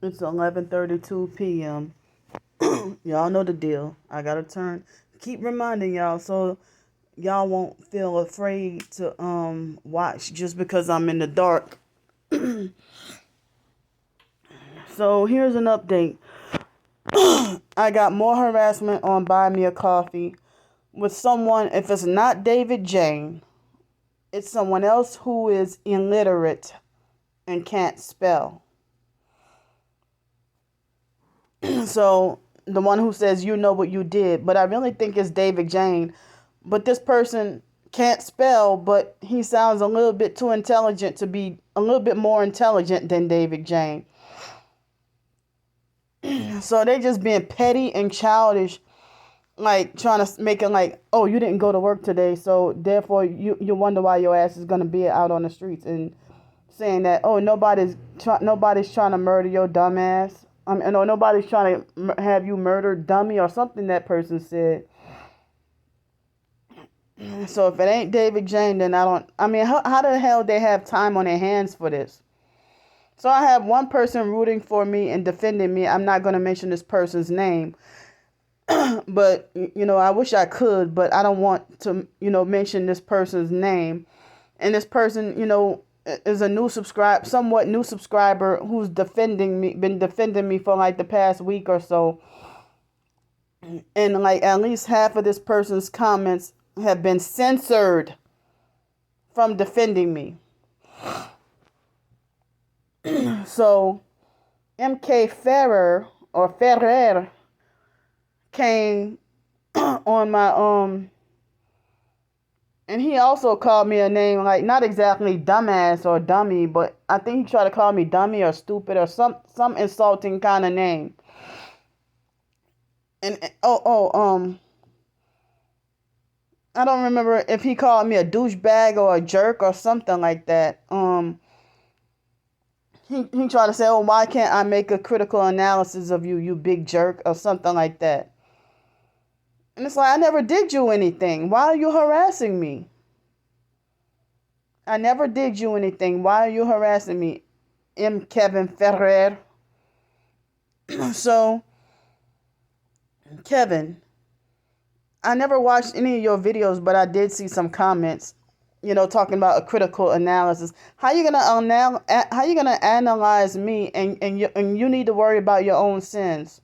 It's 11:32 p.m. Y'all know the deal. I gotta keep reminding y'all so y'all won't feel afraid to watch just because I'm in the dark. So here's an update. I got more harassment on Buy Me a Coffee with someone. If it's not David Jane, it's someone else who is illiterate and can't spell. So the one who says you know what you did, but I really think it's David Jane. But this person can't spell, but he sounds a little bit too intelligent to be a little bit more intelligent than David Jane. So they just being petty and childish, like trying to make it like, oh, you didn't go to work today, so therefore you wonder why your ass is gonna be out on the streets, and saying that, oh, nobody's trying to murder your dumb ass. No, nobody's trying to have you murdered, dummy, or something that person said. So if it ain't David Jane, then how the hell they have time on their hands for this? So I have one person rooting for me and defending me. I'm not going to mention this person's name, but, I wish I could, but I don't want to, mention this person's name. And this person, is a somewhat new subscriber who's been defending me for like the past week or so. And like at least half of this person's comments have been censored from defending me. So MK Ferrer or Ferrer came on my and he also called me a name, like not exactly dumbass or dummy, but I think he tried to call me dummy or stupid or some insulting kind of name. And I don't remember if he called me a douchebag or a jerk or something like that. He tried to say, oh, why can't I make a critical analysis of you, you big jerk, or something like that. And it's like, I never did you anything. Why are you harassing me? I never did you anything. Why are you harassing me? M. Kevin Ferrer. So, Kevin, I never watched any of your videos, but I did see some comments, talking about a critical analysis. How you gonna analyze me and you need to worry about your own sins?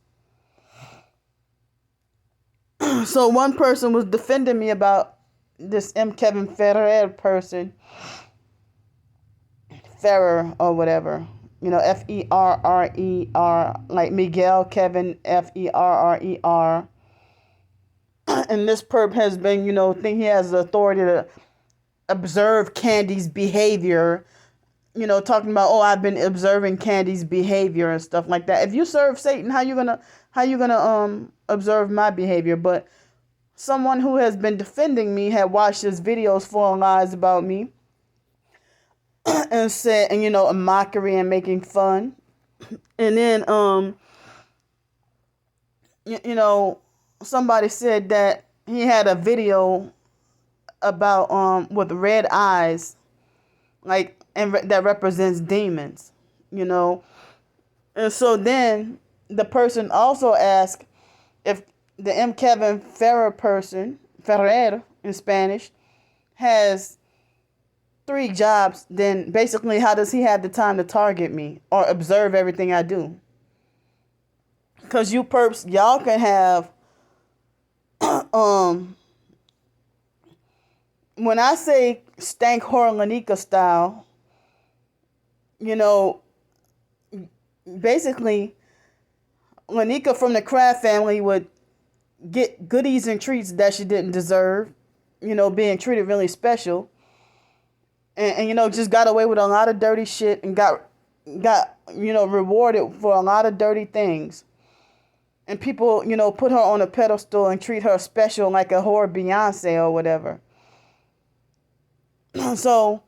So one person was defending me about this M. Kevin Ferrer person, Ferrer or whatever, Ferrer, like Miguel Kevin Ferrer. And this perp has been, think he has the authority to observe Candy's behavior, talking about, oh, I've been observing Candy's behavior and stuff like that. If you serve Satan, how you gonna observe my behavior? But someone who has been defending me had watched his videos full of lies about me and said, and a mockery and making fun. And then somebody said that he had a video about with red eyes, like, and that represents demons, And so then the person also asked if the M. Kevin Ferrer in Spanish, has 3 jobs, then basically how does he have the time to target me or observe everything I do? Because you perps, y'all can have, when I say stank whore Lanika style, basically Lanika from the Kraft family would get goodies and treats that she didn't deserve, being treated really special. And just got away with a lot of dirty shit and got rewarded for a lot of dirty things. And people, put her on a pedestal and treat her special like a whore Beyonce or whatever. So,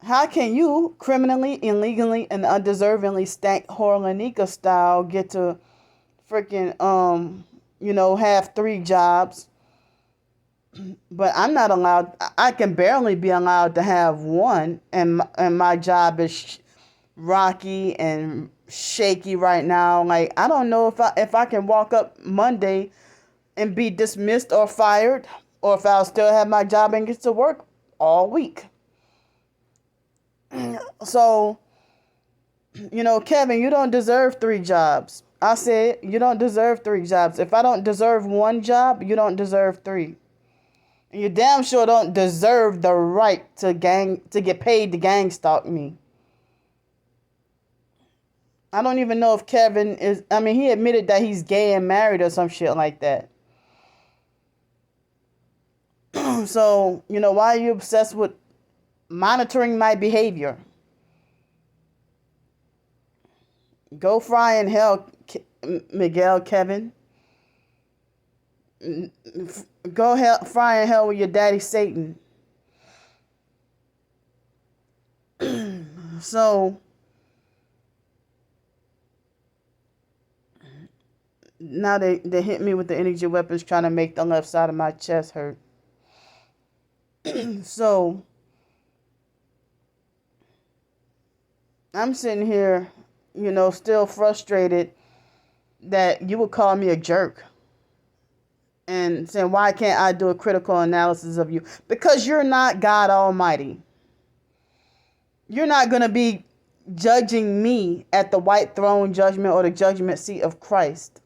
how can you criminally, illegally, and undeservingly stank whore Lanika style get to freaking, have 3 jobs? But I'm not allowed, I can barely be allowed to have one, and my job is rocky and shaky right now. Like, I don't know if I can walk up Monday and be dismissed or fired, or if I'll still have my job and get to work all week. So, Kevin, you don't deserve 3 jobs. I said, you don't deserve 3 jobs. If I don't deserve 1 job, you don't deserve 3. And you damn sure don't deserve the right to get paid to gang stalk me. I don't even know if Kevin is, he admitted that he's gay and married or some shit like that. So, why are you obsessed with monitoring my behavior? Go fry in hell, Miguel, Kevin. Go fry in hell with your daddy, Satan. So, now they hit me with the energy weapons trying to make the left side of my chest hurt. So, I'm sitting here, still frustrated that you would call me a jerk. And saying, why can't I do a critical analysis of you? Because you're not God Almighty. You're not going to be judging me at the white throne judgment or the judgment seat of Christ.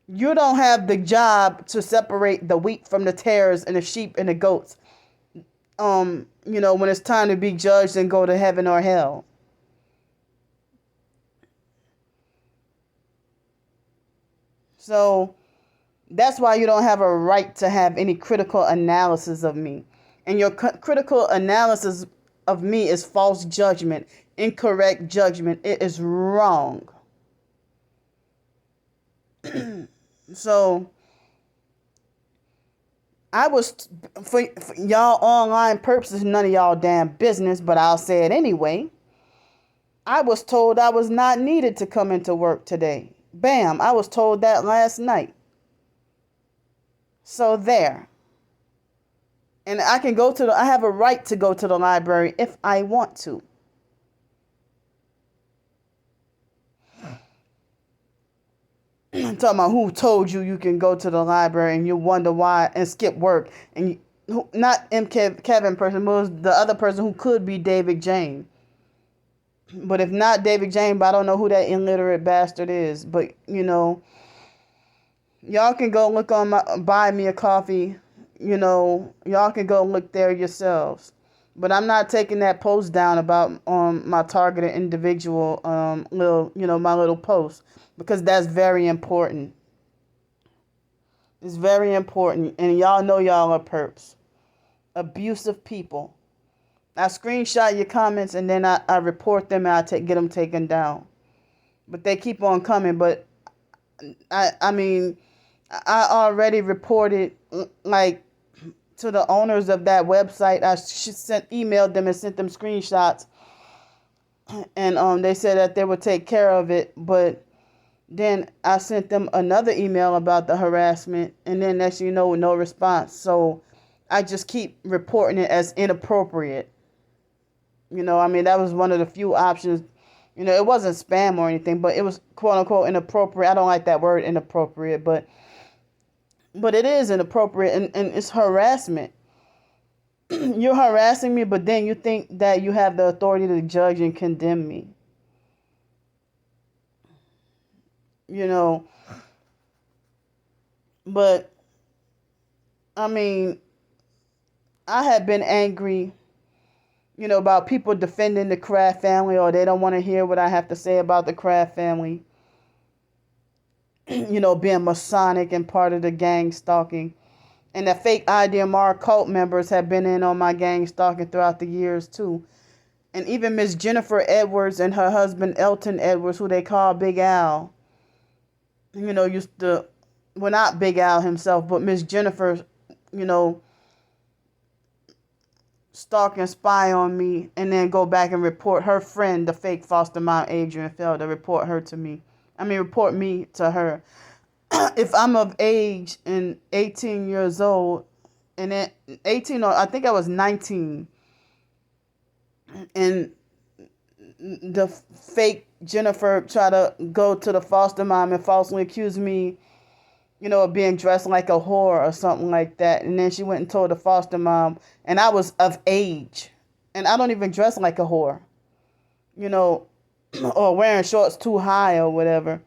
You don't have the job to separate the wheat from the tares and the sheep and the goats. When it's time to be judged and go to heaven or hell. So that's why you don't have a right to have any critical analysis of me. And your critical analysis of me is false judgment, incorrect judgment. It is wrong. So, I was, for y'all online purposes, none of y'all damn business, but I'll say it anyway. I was told I was not needed to come into work today. Bam, I was told that last night. So there. And I have a right to go to the library if I want to. I'm talking about who told you can go to the library and you wonder why and skip work. And not Kevin person, but it was the other person who could be David Jane. But if not David Jane, but I don't know who that illiterate bastard is. But, y'all can go look on buy me a coffee. Y'all can go look there yourselves. But I'm not taking that post down about my targeted individual my little post, because that's very important. It's very important, and y'all know y'all are perps, abusive people. I screenshot your comments and then I report them and get them taken down. But they keep on coming. But I already reported to the owners of that website. I emailed them and sent them screenshots, and they said that they would take care of it. But then I sent them another email about the harassment, and then next no response. So I just keep reporting it as inappropriate. That was one of the few options. It wasn't spam or anything, but it was quote unquote inappropriate. I don't like that word inappropriate, but it is inappropriate, and it's harassment. You're harassing me, but then you think that you have the authority to judge and condemn me. But I had been angry, about people defending the Kraft family, or they don't want to hear what I have to say about the Kraft family. Being Masonic and part of the gang stalking. And the fake IDMR cult members have been in on my gang stalking throughout the years too. And even Miss Jennifer Edwards and her husband Elton Edwards, who they call Big Al, used to, well, not Big Al himself, but Miss Jennifer, stalk and spy on me, and then go back and report her friend, the fake foster mom, Adrian Felder, report me to her. If I'm of age and 18 years old, and then 18, or I think I was 19, and the fake Jennifer tried to go to the foster mom and falsely accuse me, of being dressed like a whore or something like that. And then she went and told the foster mom, and I was of age. And I don't even dress like a whore, or wearing shorts too high or whatever.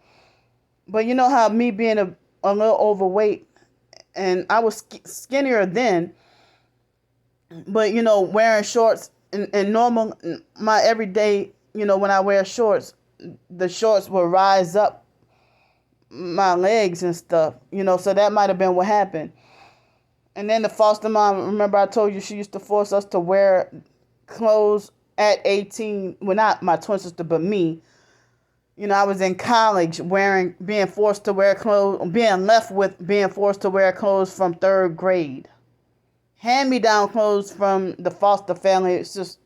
But you know how me being a little overweight, and I was skinnier then, but, wearing shorts and normal, my everyday, when I wear shorts, the shorts will rise up my legs and stuff, so that might have been what happened. And then the foster mom, remember I told you she used to force us to wear clothes at 18, well, not my twin sister, but me. I was in college being forced to wear clothes, being left with being forced to wear clothes from 3rd grade. Hand-me-down clothes from the foster family. It's just,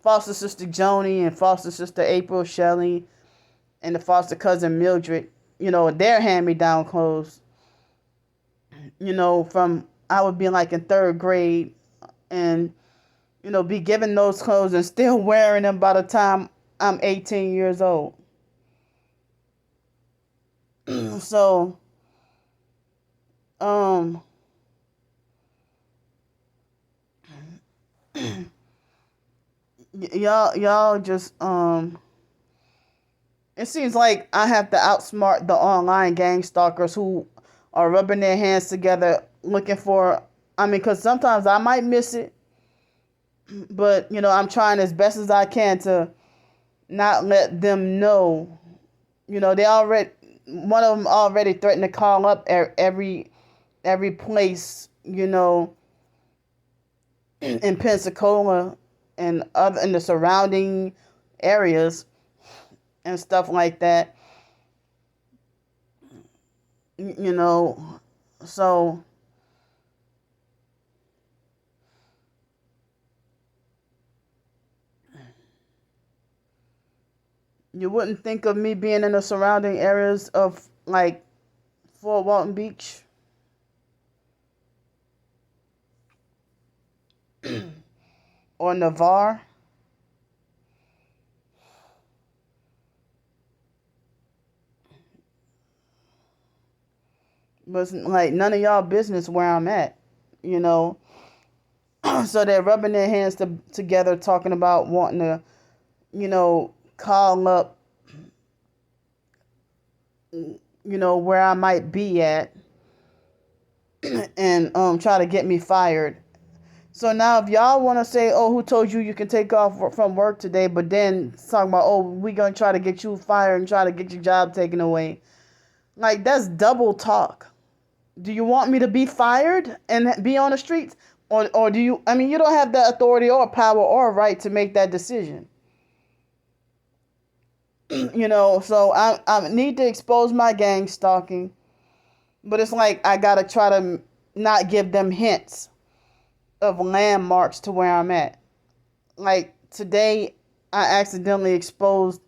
foster sister Joni and foster sister April Shelley and the foster cousin Mildred, their hand-me-down clothes, from, I would be like in 3rd grade and, be given those clothes and still wearing them by the time I'm 18 years old. So, y'all just, it seems like I have to outsmart the online gang stalkers who are rubbing their hands together looking for, because sometimes I might miss it, but, I'm trying as best as I can to not let them know. One of them already threatened to call up every place, in Pensacola and in the surrounding areas and stuff like that. So you wouldn't think of me being in the surrounding areas of like Fort Walton Beach or Navarre. But it's like none of y'all business where I'm at, So they're rubbing their hands together talking about wanting to, call up, where I might be at and try to get me fired. So now if y'all want to say, oh, who told you can take off from work today, but then talking about, oh, we're going to try to get you fired and try to get your job taken away. Like, that's double talk. Do you want me to be fired and be on the streets? Or do you, you don't have the authority or power or right to make that decision. So I need to expose my gang stalking. But it's like I got to try to not give them hints of landmarks to where I'm at. Like today, I accidentally exposed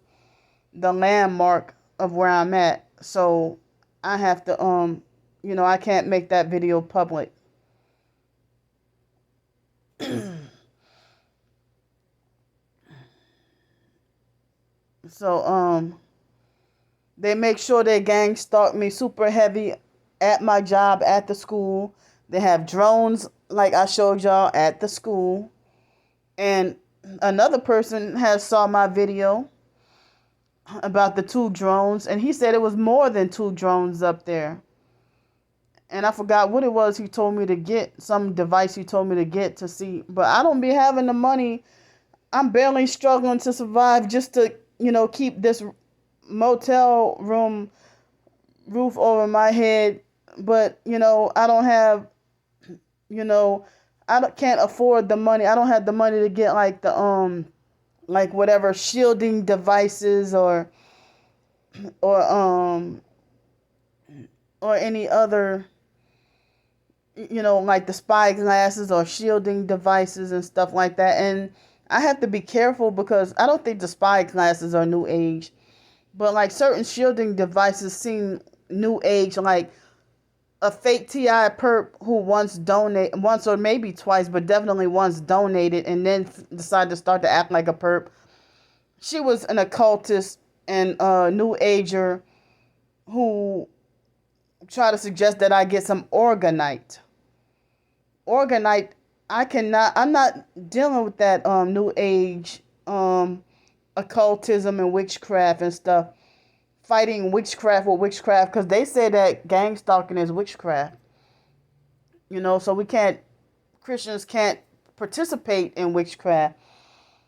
the landmark of where I'm at. So I have to, I can't make that video public. So, they make sure their gang stalk me super heavy at my job, at the school. They have drones, like I showed y'all, at the school. And another person has saw my video about the 2 drones, and he said it was more than 2 drones up there. And I forgot what it was he told me to get, some device he told me to get to see. But I don't be having the money. I'm barely struggling to survive just to, keep this motel room roof over my head. But, I don't have, can't afford the money. I don't have the money to get like the, like whatever shielding devices or any other, like the spy glasses or shielding devices and stuff like that. And I have to be careful because I don't think the spy glasses are new age, but like certain shielding devices seem new age, like a fake TI perp who once or maybe twice, but definitely once donated and then decided to start to act like a perp. she was an occultist and a new ager who tried to suggest that I get some organite. Organite, I'm not dealing with that new age occultism and witchcraft and stuff. Fighting witchcraft with witchcraft, because they say that gang stalking is witchcraft. So Christians can't participate in witchcraft.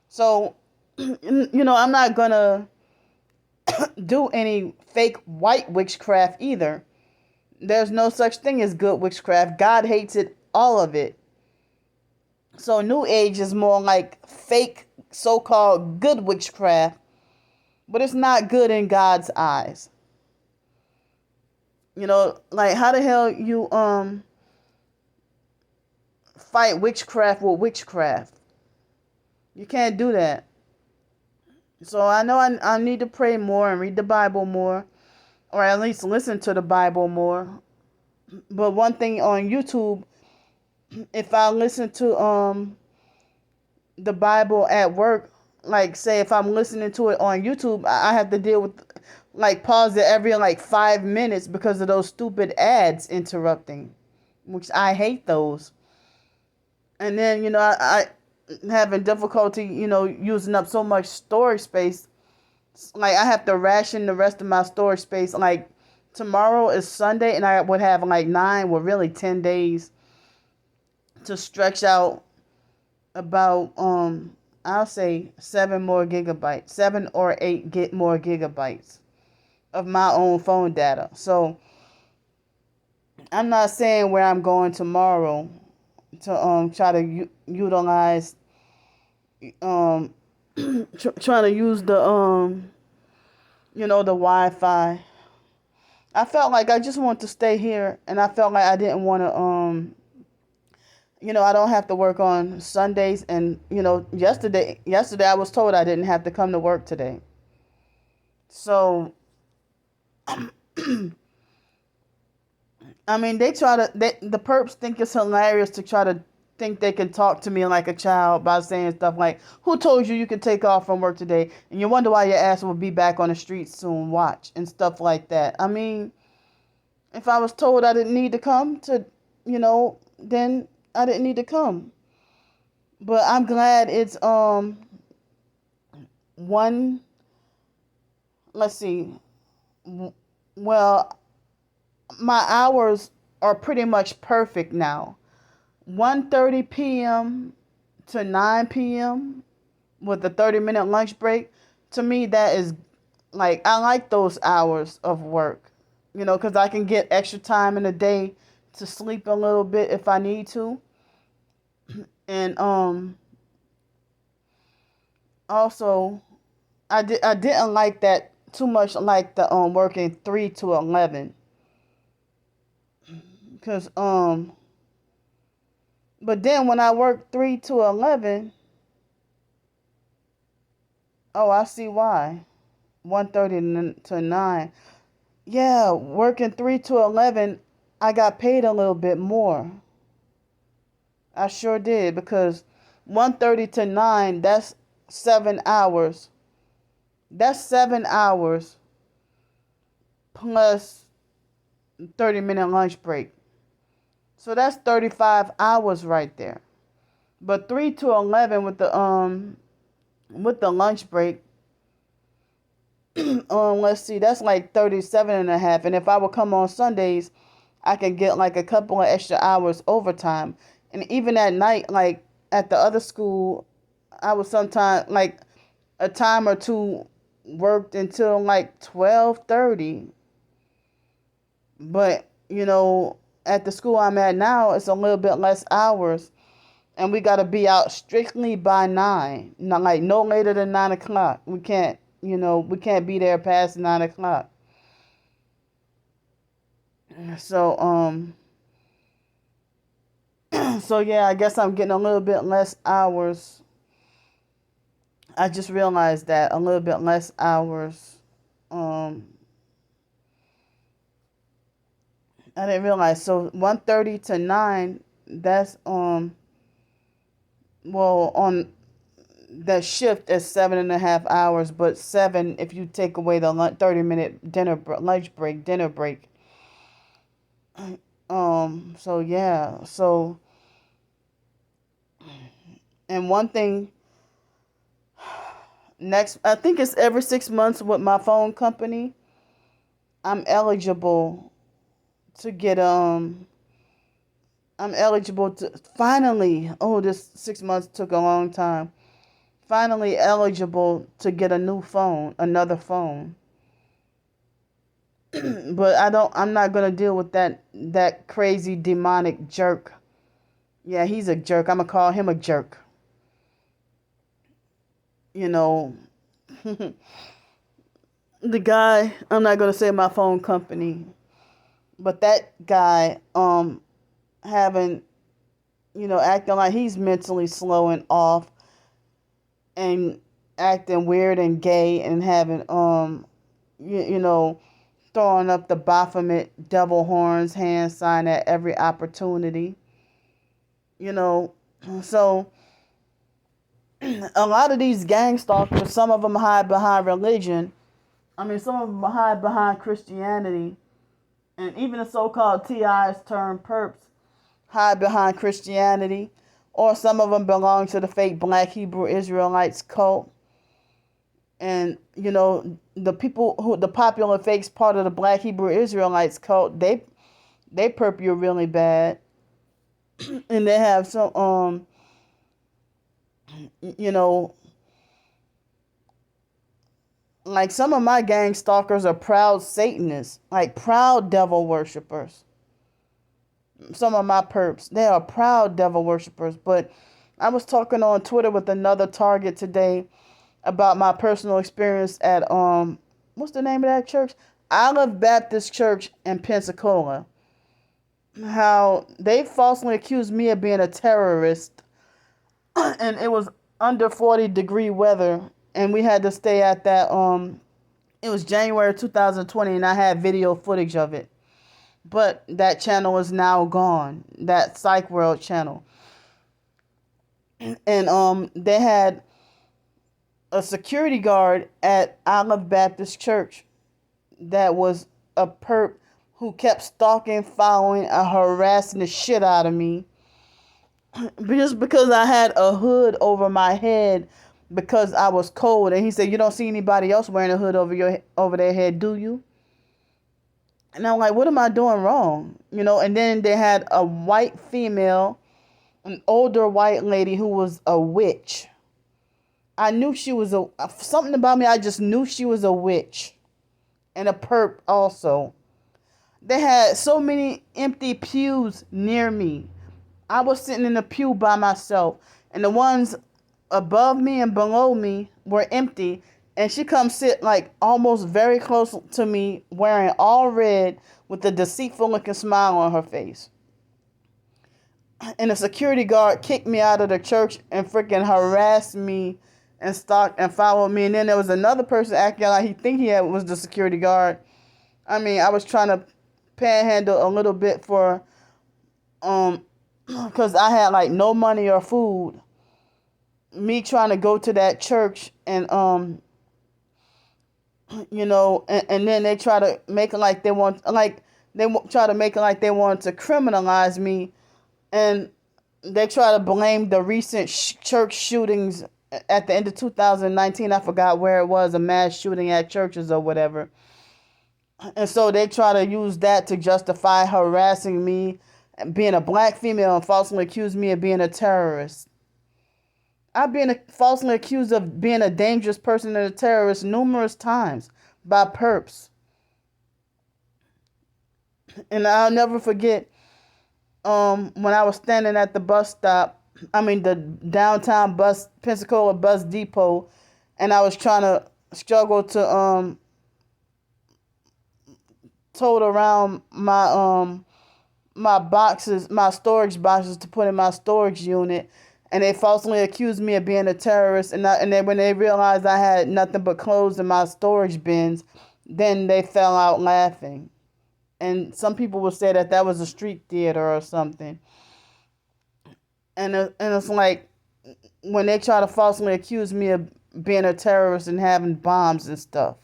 So, I'm not gonna do any fake white witchcraft either. There's no such thing as good witchcraft. God hates it, all of it. So New Age is more like fake so-called good witchcraft, but it's not good in God's eyes. Like how the hell you fight witchcraft with witchcraft? You can't do that. So I know I need to pray more and read the Bible more, or at least listen to the Bible more. But one thing on YouTube, if I listen to the Bible at work, like say if I'm listening to it on YouTube, I have to deal with like pause it every like 5 minutes because of those stupid ads interrupting, which I hate those. And then I having difficulty using up so much storage space. Like I have to ration the rest of my storage space. Like tomorrow is Sunday and I would have like 10 days to stretch out about I'll say 7 or 8 more gigabytes of my own phone data. So I'm not saying where I'm going tomorrow to try to utilize trying to use the the Wi-Fi. I felt like I just want to stay here, and I felt like I didn't want to I don't have to work on Sundays, and yesterday I was told I didn't have to come to work today. So I mean, the perps think it's hilarious to try to think they can talk to me like a child by saying stuff like, "Who told you can take off from work today?" And you wonder why your ass will be back on the streets soon. Watch and stuff like that. I mean, if I was told I didn't need to come to, then I didn't need to come. But I'm glad it's one. Let's see. Well, my hours are pretty much perfect now. 1:30 p.m. to 9 p.m. with a 30-minute lunch break. To me, that is like, I like those hours of work, because I can get extra time in the day to sleep a little bit if I need to. And also I didn't like that too much, like the working 3 to 11. Cause but then when I work 3 to 11, oh, I see why. 1:30 to 9. Yeah, working 3 to 11, I got paid a little bit more. I sure did, because 1:30 to 9, that's 7 hours. That's 7 hours plus 30-minute lunch break. So that's 35 hours right there. But 3 to 11 with the lunch break, let's see, that's like 37 and a half. And if I would come on Sundays, I can get like a couple of extra hours overtime. And even at night, like at the other school, I was sometimes like a time or two worked until like 12:30. But, at the school I'm at now, it's a little bit less hours. And we got to be out strictly by 9. Not like no later than 9 o'clock. We can't be there past 9 o'clock. So, so yeah, I guess I'm getting a little bit less hours. I just realized that a little bit less hours. I didn't realize. So 1:30 to 9, that's well, on the shift is 7.5 hours, but 7 if you take away the 30-minute lunch break, dinner break. So yeah, so, and one thing, next, I think it's every 6 months with my phone company, I'm eligible to get, I'm eligible to finally, oh, this 6 months took a long time, finally eligible to get a new phone, another phone. But I'm not going to deal with that crazy demonic jerk. Yeah, he's a jerk. I'm going to call him a jerk. You know, the guy, I'm not going to say my phone company, but that guy, having, acting like he's mentally slow and off and acting weird and gay and having, throwing up the Baphomet devil horns hand sign at every opportunity. So a lot of these gang stalkers, some of them hide behind religion. I mean, some of them hide behind Christianity. And even the so-called TIs turned perps hide behind Christianity. Or some of them belong to the fake Black Hebrew Israelites cult. And, the people the popular fakes part of the Black Hebrew Israelites cult, they perp you really bad. And they have some, like some of my gang stalkers are proud Satanists, like proud devil worshippers. Some of my perps, they are proud devil worshippers. But I was talking on Twitter with another target today about my personal experience at, what's the name of that church? Olive Baptist Church in Pensacola. How they falsely accused me of being a terrorist, and it was under 40-degree weather, and we had to stay at that, it was January 2020, and I had video footage of it. But that channel is now gone, that PsychWorld channel. And they had a security guard at Olive Baptist Church that was a perp who kept stalking, following, and harassing the shit out of me. Just because I had a hood over my head because I was cold. And he said, "You don't see anybody else wearing a hood over their head, do you?" And I'm like, what am I doing wrong? And then they had a white female, an older white lady who was a witch. I knew she was something about me, I just knew she was a witch. And a perp also. They had so many empty pews near me. I was sitting in a pew by myself. And the ones above me and below me were empty. And she comes sit like almost very close to me, wearing all red with a deceitful looking smile on her face. And the security guard kicked me out of the church and freaking harassed me and stalked and followed me. And then there was another person acting like he think was the security guard. I mean, I was trying to panhandle a little bit for, because I had like no money or food. Me trying to go to that church and, and then they try to make it like they want, try to make it like they want to criminalize me, and they try to blame the recent church shootings at the end of 2019. I forgot where it was, a mass shooting at churches or whatever. And so they try to use that to justify harassing me, being a black female, and falsely accuse me of being a terrorist. I've been falsely accused of being a dangerous person and a terrorist numerous times by perps. And I'll never forget when I was standing at the bus stop, the downtown Pensacola bus depot, and I was trying to struggle to tote around my boxes, my storage boxes to put in my storage unit. And they falsely accused me of being a terrorist. And then when they realized I had nothing but clothes in my storage bins, then they fell out laughing. And some people would say that was a street theater or something. And it's like, when they try to falsely accuse me of being a terrorist and having bombs and stuff.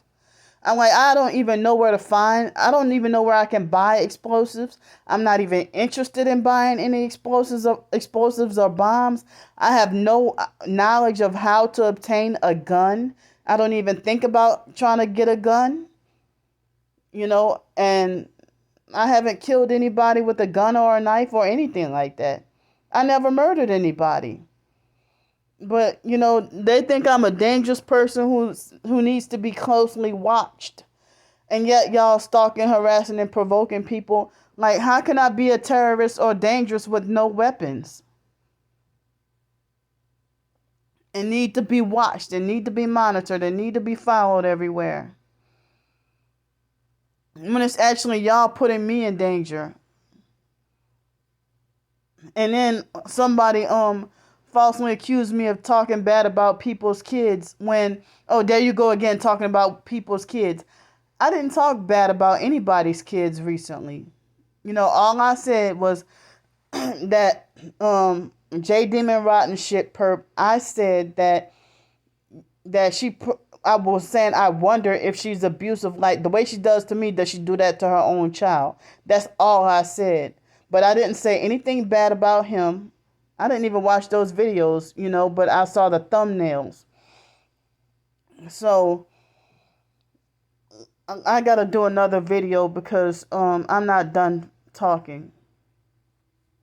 I'm like, I don't even know where to find. I don't even know where I can buy explosives. I'm not even interested in buying any explosives or bombs. I have no knowledge of how to obtain a gun. I don't even think about trying to get a gun, and I haven't killed anybody with a gun or a knife or anything like that. I never murdered anybody. But, they think I'm a dangerous person who needs to be closely watched. And yet y'all stalking, harassing, and provoking people. Like, how can I be a terrorist or dangerous with no weapons? And need to be watched, and need to be monitored, and need to be followed everywhere. When it's actually y'all putting me in danger. And then somebody falsely accused me of talking bad about people's kids when, oh, there you go again, talking about people's kids. I didn't talk bad about anybody's kids recently. All I said was that J Demon Rotten shit perp. I said that I was saying I wonder if she's abusive, like the way she does to me. Does she do that to her own child? That's all I said. But I didn't say anything bad about him. I didn't even watch those videos, but I saw the thumbnails. So I gotta do another video because I'm not done talking.